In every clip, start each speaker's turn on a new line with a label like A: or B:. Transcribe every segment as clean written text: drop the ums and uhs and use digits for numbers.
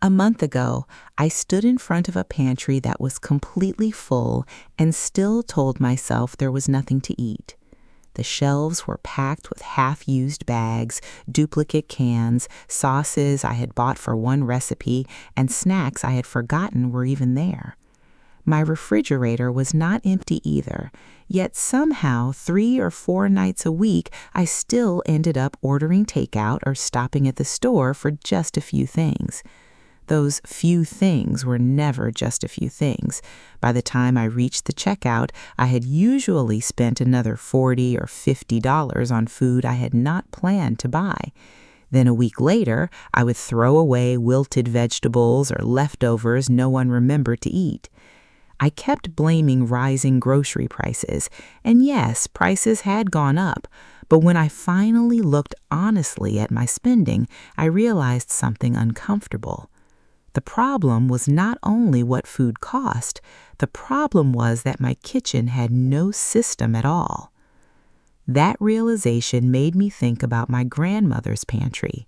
A: A month ago, I stood in front of a pantry that was completely full and still told myself there was nothing to eat. The shelves were packed with half-used bags, duplicate cans, sauces I had bought for one recipe, and snacks I had forgotten were even there. My refrigerator was not empty either, yet somehow 3 or 4 nights a week I still ended up ordering takeout or stopping at the store for just a few things. Those few things were never just a few things. By the time I reached the checkout, I had usually spent another $40 or $50 on food I had not planned to buy. Then a week later, I would throw away wilted vegetables or leftovers no one remembered to eat. I kept blaming rising grocery prices, and yes, prices had gone up, but when I finally looked honestly at my spending, I realized something uncomfortable. The problem was not only what food cost, the problem was that my kitchen had no system at all. That realization made me think about my grandmother's pantry.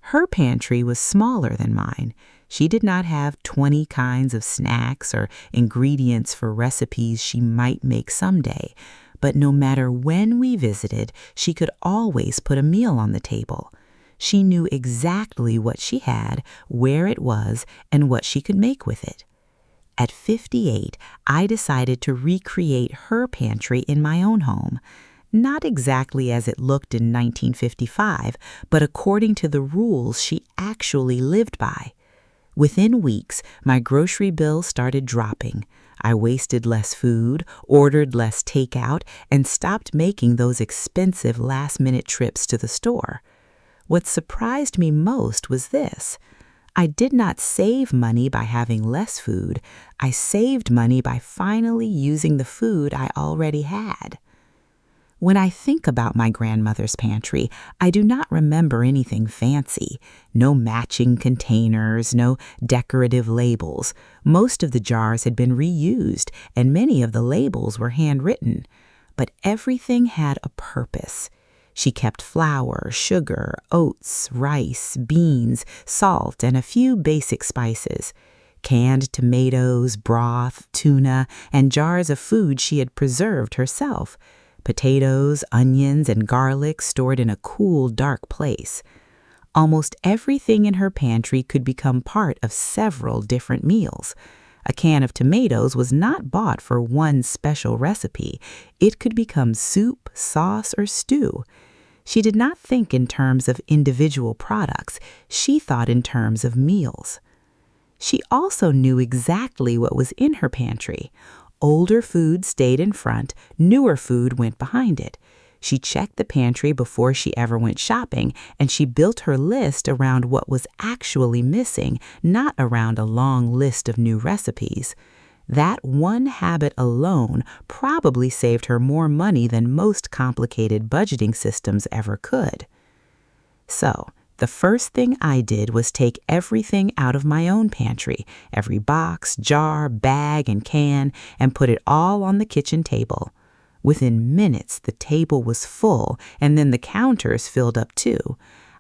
A: Her pantry was smaller than mine. She did not have 20 kinds of snacks or ingredients for recipes she might make someday, but no matter when we visited, she could always put a meal on the table. She knew exactly what she had, where it was, and what she could make with it. At 58, I decided to recreate her pantry in my own home. Not exactly as it looked in 1955, but according to the rules she actually lived by. Within weeks, my grocery bill started dropping. I wasted less food, ordered less takeout, and stopped making those expensive last-minute trips to the store. What surprised me most was this. I did not save money by having less food. I saved money by finally using the food I already had. When I think about my grandmother's pantry, I do not remember anything fancy. No matching containers, no decorative labels. Most of the jars had been reused, and many of the labels were handwritten. But everything had a purpose. She kept flour, sugar, oats, rice, beans, salt, and a few basic spices. Canned tomatoes, broth, tuna, and jars of food she had preserved herself. Potatoes, onions, and garlic stored in a cool, dark place. Almost everything in her pantry could become part of several different meals. A can of tomatoes was not bought for one special recipe. It could become soup, sauce, or stew. She did not think in terms of individual products. She thought in terms of meals. She also knew exactly what was in her pantry. Older food stayed in front, newer food went behind it. She checked the pantry before she ever went shopping, and she built her list around what was actually missing, not around a long list of new recipes. That one habit alone probably saved her more money than most complicated budgeting systems ever could. So, the first thing I did was take everything out of my own pantry, every box, jar, bag, and can, and put it all on the kitchen table. Within minutes, the table was full, and then the counters filled up too.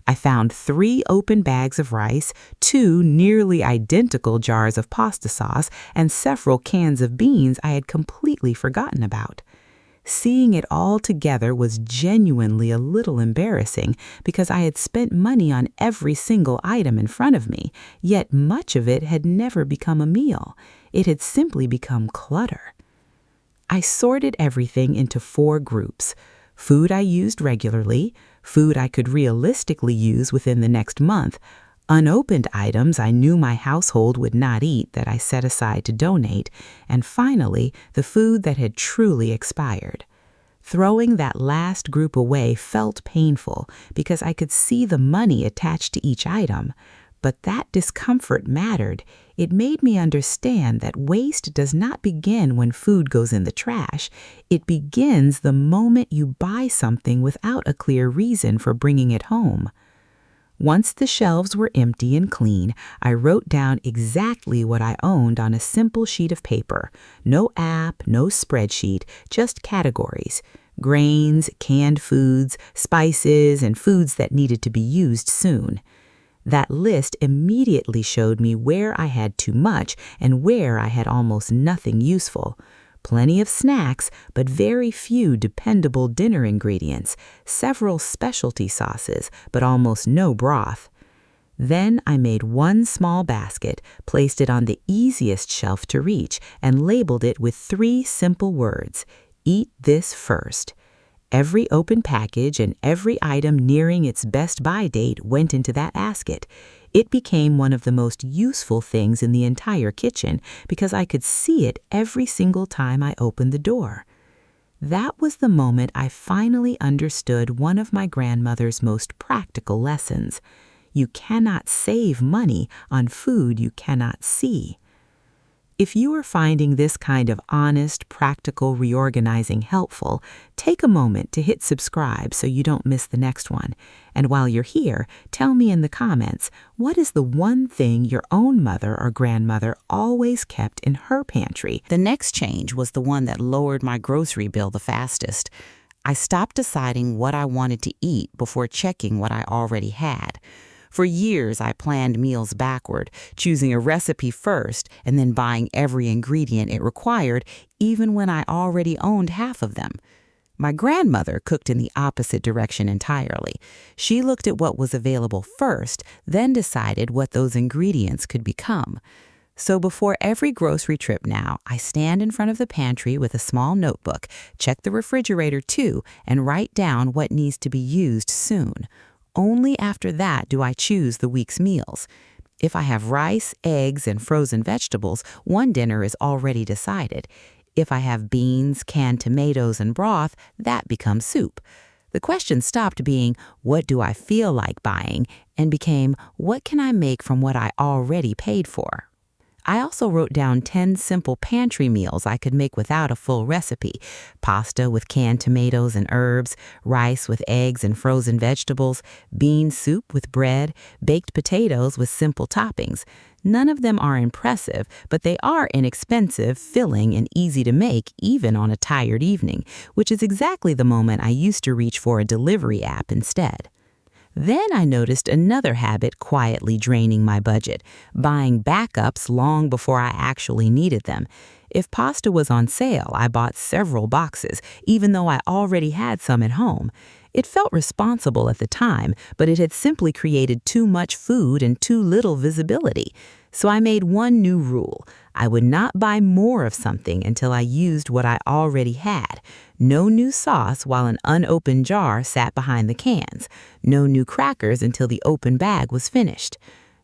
A: I found 3 open bags of rice, 2 nearly identical jars of pasta sauce, and several cans of beans I had completely forgotten about. Seeing it all together was genuinely a little embarrassing because I had spent money on every single item in front of me, yet much of it had never become a meal. It had simply become clutter. I sorted everything into 4 groups: food I used regularly, food I could realistically use within the next month, unopened items I knew my household would not eat that I set aside to donate, and finally, the food that had truly expired. Throwing that last group away felt painful because I could see the money attached to each item. But that discomfort mattered. It made me understand that waste does not begin when food goes in the trash. It begins the moment you buy something without a clear reason for bringing it home. Once the shelves were empty and clean, I wrote down exactly what I owned on a simple sheet of paper. No app, no spreadsheet, just categories: grains, canned foods, spices, and foods that needed to be used soon. That list immediately showed me where I had too much and where I had almost nothing useful. Plenty of snacks, but very few dependable dinner ingredients, several specialty sauces, but almost no broth. Then I made one small basket, placed it on the easiest shelf to reach, and labeled it with 3 simple words: "Eat this first." Every open package and every item nearing its best buy date went into that basket. It became one of the most useful things in the entire kitchen because I could see it every single time I opened the door. That was the moment I finally understood one of my grandmother's most practical lessons. You cannot save money on food you cannot see. If you are finding this kind of honest, practical reorganizing helpful, take a moment to hit subscribe so you don't miss the next one. And while you're here, tell me in the comments, what is the one thing your own mother or grandmother always kept in her pantry?
B: The next change was the one that lowered my grocery bill the fastest. I stopped deciding what I wanted to eat before checking what I already had. For years, I planned meals backward, choosing a recipe first and then buying every ingredient it required, even when I already owned half of them. My grandmother cooked in the opposite direction entirely. She looked at what was available first, then decided what those ingredients could become. So before every grocery trip now, I stand in front of the pantry with a small notebook, check the refrigerator too, and write down what needs to be used soon. Only after that do I choose the week's meals. If I have rice, eggs, and frozen vegetables, one dinner is already decided. If I have beans, canned tomatoes, and broth, that becomes soup. The question stopped being, what do I feel like buying, and became, what can I make from what I already paid for? I also wrote down 10 simple pantry meals I could make without a full recipe: pasta with canned tomatoes and herbs, rice with eggs and frozen vegetables, bean soup with bread, baked potatoes with simple toppings. None of them are impressive, but they are inexpensive, filling, and easy to make even on a tired evening, which is exactly the moment I used to reach for a delivery app instead. Then I noticed another habit quietly draining my budget: buying backups long before I actually needed them. If pasta was on sale, I bought several boxes, even though I already had some at home. It felt responsible at the time, but it had simply created too much food and too little visibility. So I made one new rule: I would not buy more of something until I used what I already had. No new sauce while an unopened jar sat behind the cans. No new crackers until the open bag was finished.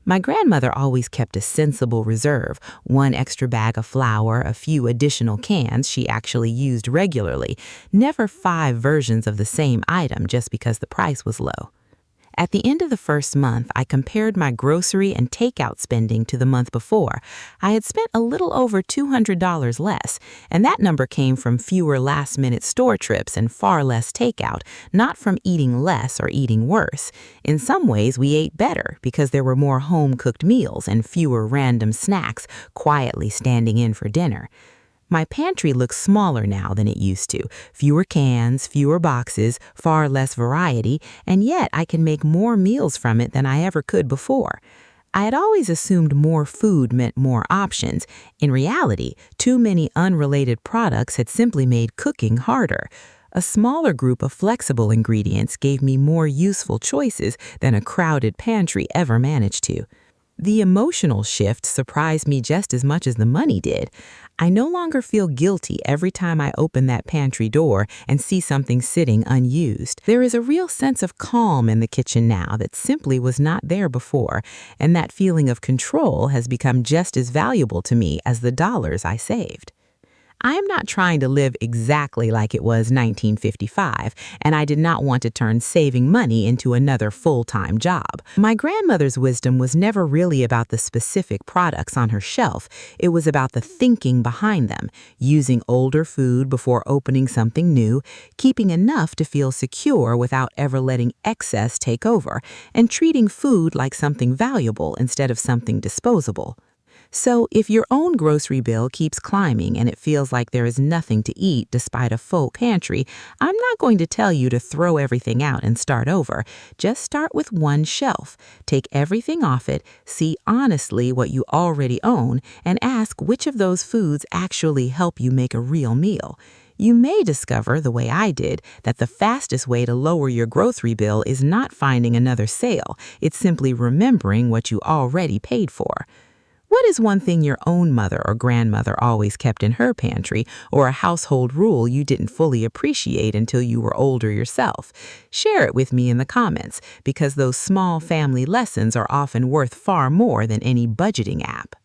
B: My grandmother always kept a sensible reserve: one extra bag of flour, a few additional cans she actually used regularly, never 5 versions of the same item just because the price was low. At the end of the first month, I compared my grocery and takeout spending to the month before. I had spent a little over $200 less, and that number came from fewer last-minute store trips and far less takeout, not from eating less or eating worse. In some ways, we ate better because there were more home-cooked meals and fewer random snacks quietly standing in for dinner. My pantry looks smaller now than it used to. Fewer cans, fewer boxes, far less variety, and yet I can make more meals from it than I ever could before. I had always assumed more food meant more options. In reality, too many unrelated products had simply made cooking harder. A smaller group of flexible ingredients gave me more useful choices than a crowded pantry ever managed to. The emotional shift surprised me just as much as the money did. I no longer feel guilty every time I open that pantry door and see something sitting unused. There is a real sense of calm in the kitchen now that simply was not there before, and that feeling of control has become just as valuable to me as the dollars I saved. I am not trying to live exactly like it was 1955, and I did not want to turn saving money into another full-time job. My grandmother's wisdom was never really about the specific products on her shelf. It was about the thinking behind them: using older food before opening something new, keeping enough to feel secure without ever letting excess take over, and treating food like something valuable instead of something disposable.
A: So, if your own grocery bill keeps climbing and it feels like there is nothing to eat despite a full pantry, I'm not going to tell you to throw everything out and start over. Just start with one shelf. Take everything off it, see honestly what you already own, and ask which of those foods actually help you make a real meal. You may discover, the way I did, that the fastest way to lower your grocery bill is not finding another sale. It's simply remembering what you already paid for. What is one thing your own mother or grandmother always kept in her pantry, or a household rule you didn't fully appreciate until you were older yourself? Share it with me in the comments, because those small family lessons are often worth far more than any budgeting app.